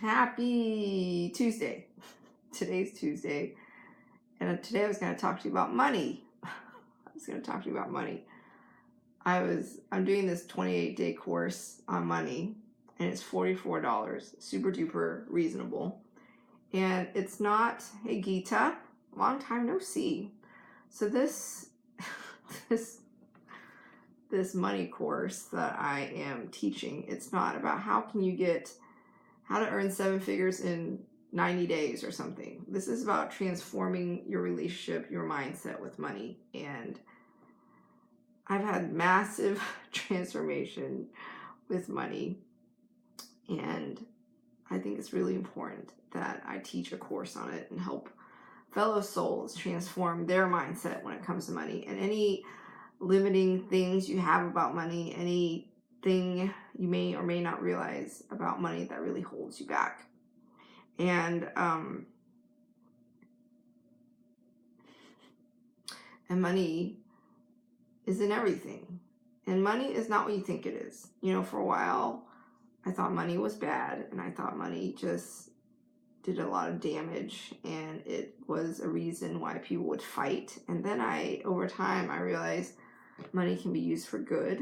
Happy Tuesday. Today's Tuesday. And today I was going to talk to you about money. I'm doing this 28-day course on money, and it's $44. Super duper reasonable. And it's not, hey Geeta, long time no see. So this money course that I am teaching, it's not about how to earn 7 figures in 90 days or something. This is about transforming your relationship, your mindset with money. And I've had massive transformation with money. And I think it's really important that I teach a course on it and help fellow souls transform their mindset when it comes to money. And any limiting things you have about money, anything you may or may not realize about money that really holds you back. And money is in everything. And money is not what you think it is. For a while, I thought money was bad, and I thought money just did a lot of damage, and it was a reason why people would fight. And then over time, I realized money can be used for good,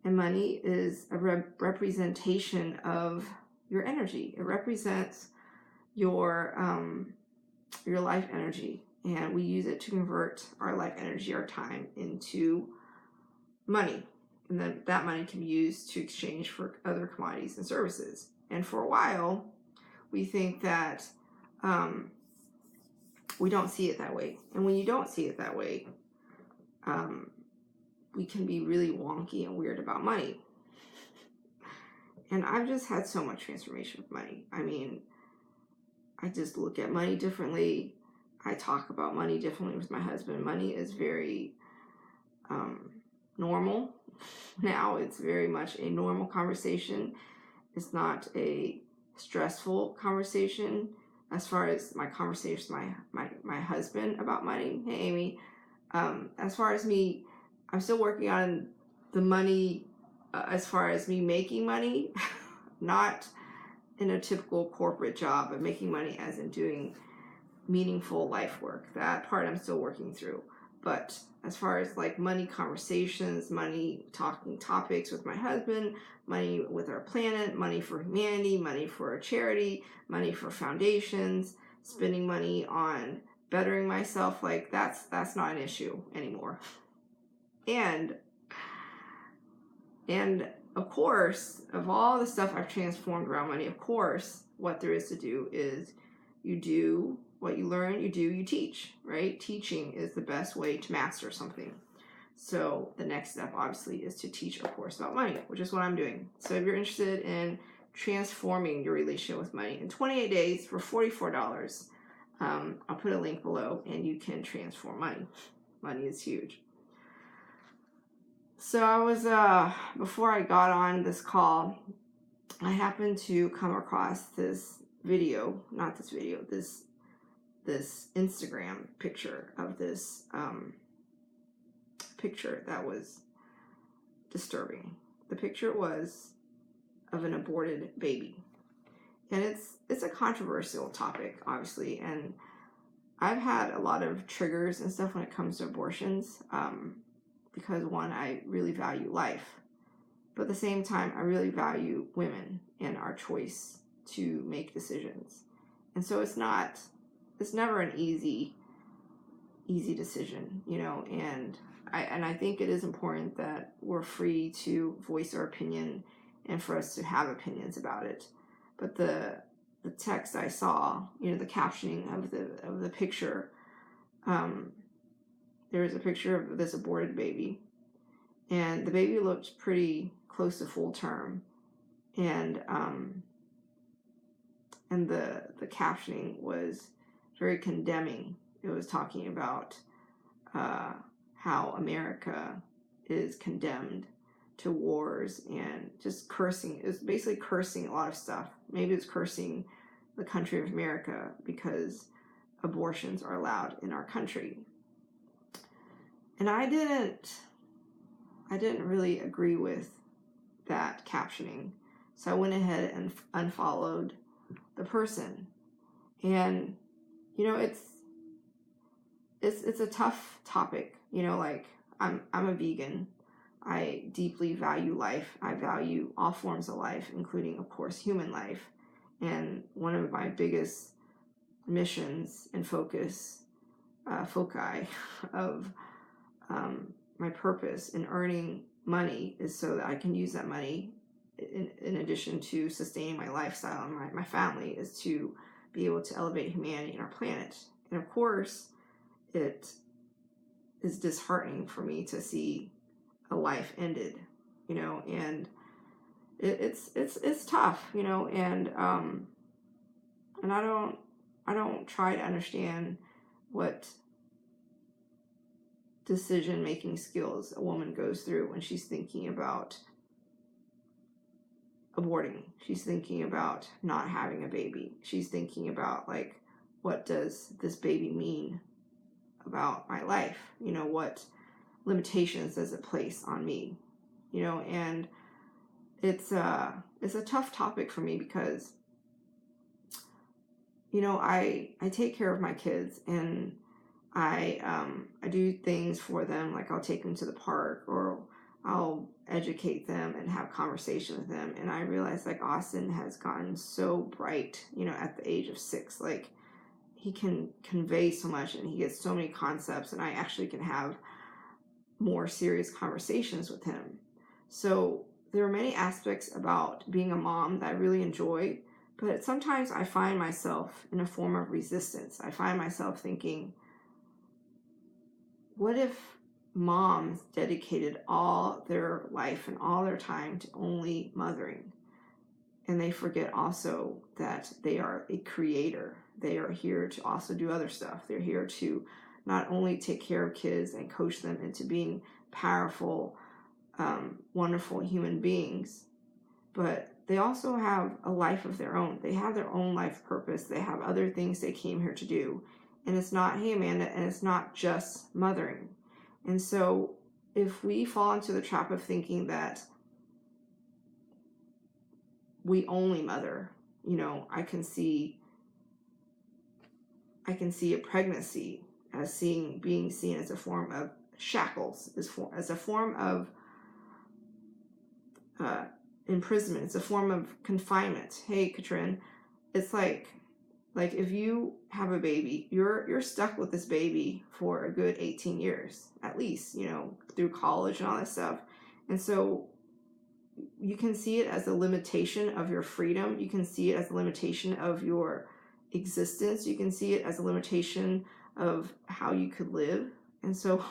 and money is a representation of your energy. It represents your life energy, and we use it to convert our life energy, our time, into money. And then that money can be used to exchange for other commodities and services. And for a while, we think that we don't see it that way. And when you don't see it that way, we can be really wonky and weird about money. And I've just had so much transformation with money. I mean, I just look at money differently. I talk about money differently with my husband. Money is very normal. Now it's very much a normal conversation. It's not a stressful conversation as far as my conversation with my husband about money. Hey, Amy. As far as me, I'm still working on the money as far as me making money, not in a typical corporate job, but making money as in doing meaningful life work. That part I'm still working through. But as far as like money conversations, money talking topics with my husband, money with our planet, money for humanity, money for a charity, money for foundations, spending money on bettering myself, like that's not an issue anymore. And of course, of all the stuff I've transformed around money, of course, what there is to do is you do what you learn, you teach, right? Teaching is the best way to master something. So the next step, obviously, is to teach a course about money, which is what I'm doing. So if you're interested in transforming your relationship with money in 28 days for $44, I'll put a link below, and you can transform money. Money is huge. So I was, before I got on this call, I happened to come across this Instagram picture of this picture that was disturbing. The picture was of an aborted baby. And it's a controversial topic, obviously, and I've had a lot of triggers and stuff when it comes to abortions, because one, I really value life, but at the same time, I really value women and our choice to make decisions. And so it's never an easy decision, and I think it is important that we're free to voice our opinion and for us to have opinions about it. But the text I saw, the captioning of the picture, there was a picture of this aborted baby, and the baby looked pretty close to full term, and the captioning was very condemning. It was talking about how America is condemned to wars and just cursing. It was basically cursing a lot of stuff. Maybe it's cursing the country of America because abortions are allowed in our country. And I didn't really agree with that captioning. So I went ahead and unfollowed the person. And, it's a tough topic, like I'm a vegan. I deeply value life. I value all forms of life, including, of course, human life. And one of my biggest missions and foci of my purpose in earning money is so that I can use that money in addition to sustaining my lifestyle and my family, is to be able to elevate humanity and our planet. And of course, it is disheartening for me to see a life ended, and it's tough, and I don't try to understand what decision making skills a woman goes through when she's thinking about aborting. She's thinking about not having a baby. She's thinking about, like, what does this baby mean about my life? What limitations does it place on me? And it's a tough topic for me because, I take care of my kids, and I do things for them, like I'll take them to the park, or I'll educate them and have conversation with them. And I realize, like, Austin has gotten so bright, at the age of 6. Like, he can convey so much, and he gets so many concepts, and I actually can have more serious conversations with him. So there are many aspects about being a mom that I really enjoy, but sometimes I find myself in a form of resistance. I find myself thinking, what if moms dedicated all their life and all their time to only mothering, and they forget also that they are a creator? They are here to also do other stuff. They're here to not only take care of kids and coach them into being powerful, wonderful human beings, but they also have a life of their own. They have their own life purpose. They have other things they came here to do. And it's not, hey, Amanda, and it's not just mothering. And so if we fall into the trap of thinking that we only mother, I can see a pregnancy as being seen as a form of shackles, as a form of imprisonment. It's a form of confinement. Hey, Katrin, it's like if you have a baby, you're stuck with this baby for a good 18 years at least, through college and all that stuff. And so you can see it as a limitation of your freedom. You can see it as a limitation of your existence. You can see it as a limitation of how you could live. And so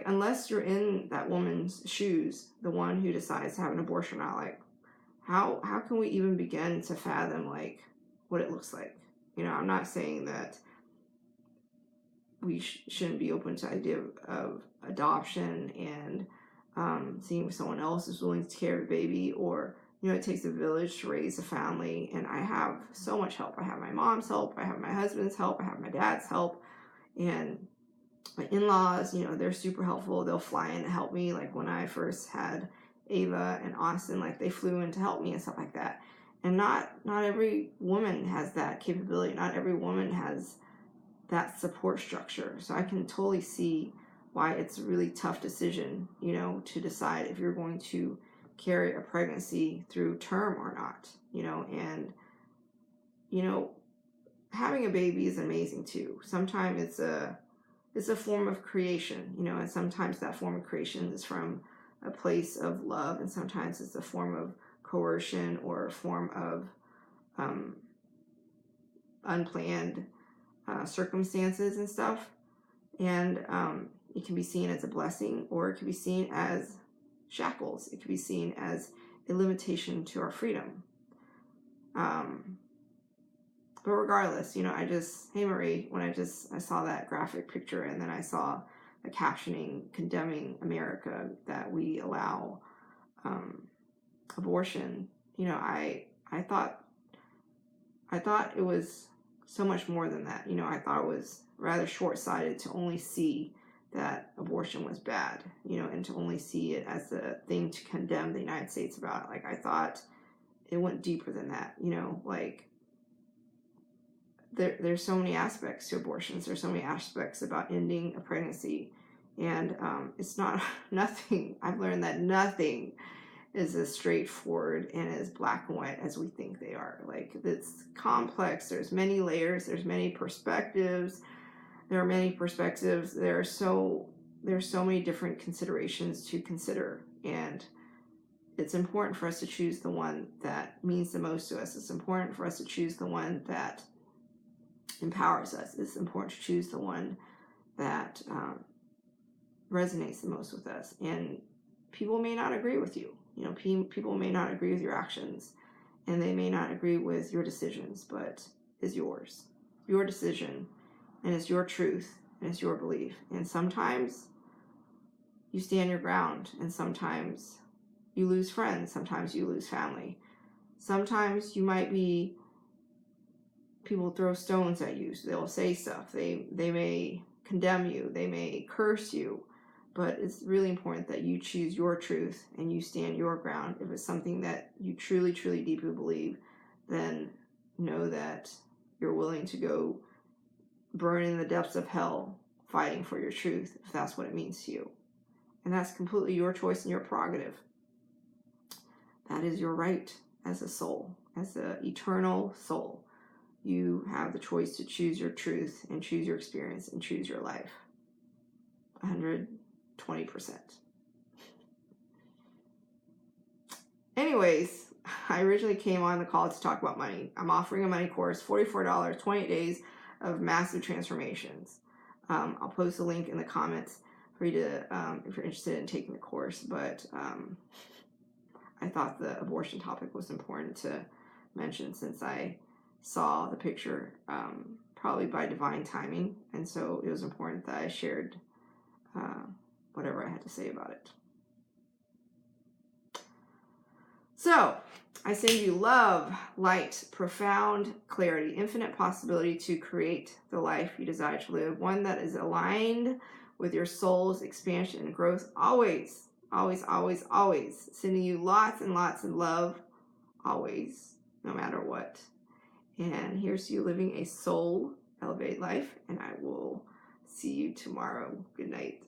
unless you're in that woman's shoes, the one who decides to have an abortion or not, like, how can we even begin to fathom, like, what it looks like? I'm not saying that we shouldn't be open to the idea of adoption and seeing if someone else is willing to carry a baby, or, it takes a village to raise a family. And I have so much help. I have my mom's help. I have my husband's help. I have my dad's help. And my in-laws, they're super helpful. They'll fly in to help me. Like, when I first had Ava and Austin, like, they flew in to help me and stuff like that. And not every woman has that capability. Not every woman has that support structure. So I can totally see why it's a really tough decision, to decide if you're going to carry a pregnancy through term or not, and, having a baby is amazing too. Sometimes it's a form of creation, and sometimes that form of creation is from a place of love, and sometimes it's a form of coercion or a form of unplanned circumstances and stuff. And it can be seen as a blessing, or it can be seen as shackles. It can be seen as a limitation to our freedom. But regardless, hey Marie, when I saw that graphic picture, and then I saw the captioning condemning America that we allow abortion, I thought it was so much more than that. I thought it was rather short-sighted to only see that abortion was bad, and to only see it as a thing to condemn the United States about. Like, I thought it went deeper than that. Like there's so many aspects to abortions. There's so many aspects about ending a pregnancy. And it's not nothing. I've learned that nothing is as straightforward and as black and white as we think they are. Like, it's complex. There's many layers. There's many perspectives. There are many perspectives. There's so many different considerations to consider. And it's important for us to choose the one that means the most to us. It's important for us to choose the one that empowers us. It's important to choose the one that resonates the most with us. And people may not agree with you. People may not agree with your actions, and they may not agree with your decisions, but it's yours. Your decision, and it's your truth, and it's your belief. And sometimes you stand your ground, and sometimes you lose friends, sometimes you lose family. Sometimes you might be, people throw stones at you, so they'll say stuff. They may condemn you, they may curse you, but it's really important that you choose your truth and you stand your ground. If it's something that you truly, truly, deeply believe, then know that you're willing to go burn in the depths of hell fighting for your truth, if that's what it means to you. And that's completely your choice and your prerogative. That is your right as a soul, as an eternal soul. You have the choice to choose your truth and choose your experience and choose your life. 120%. Anyways, I originally came on the call to talk about money. I'm offering a money course, $44, 28 days of massive transformations. I'll post a link in the comments for you to, if you're interested in taking the course. But I thought the abortion topic was important to mention, since I saw the picture probably by divine timing, and so it was important that I shared whatever I had to say about it. So I send you love, light, profound clarity, infinite possibility to create the life you desire to live, one that is aligned with your soul's expansion and growth. Always, always, always, always sending you lots and lots of love, always, no matter what. And here's to you living a soul elevated life, and I will see you tomorrow. Good night.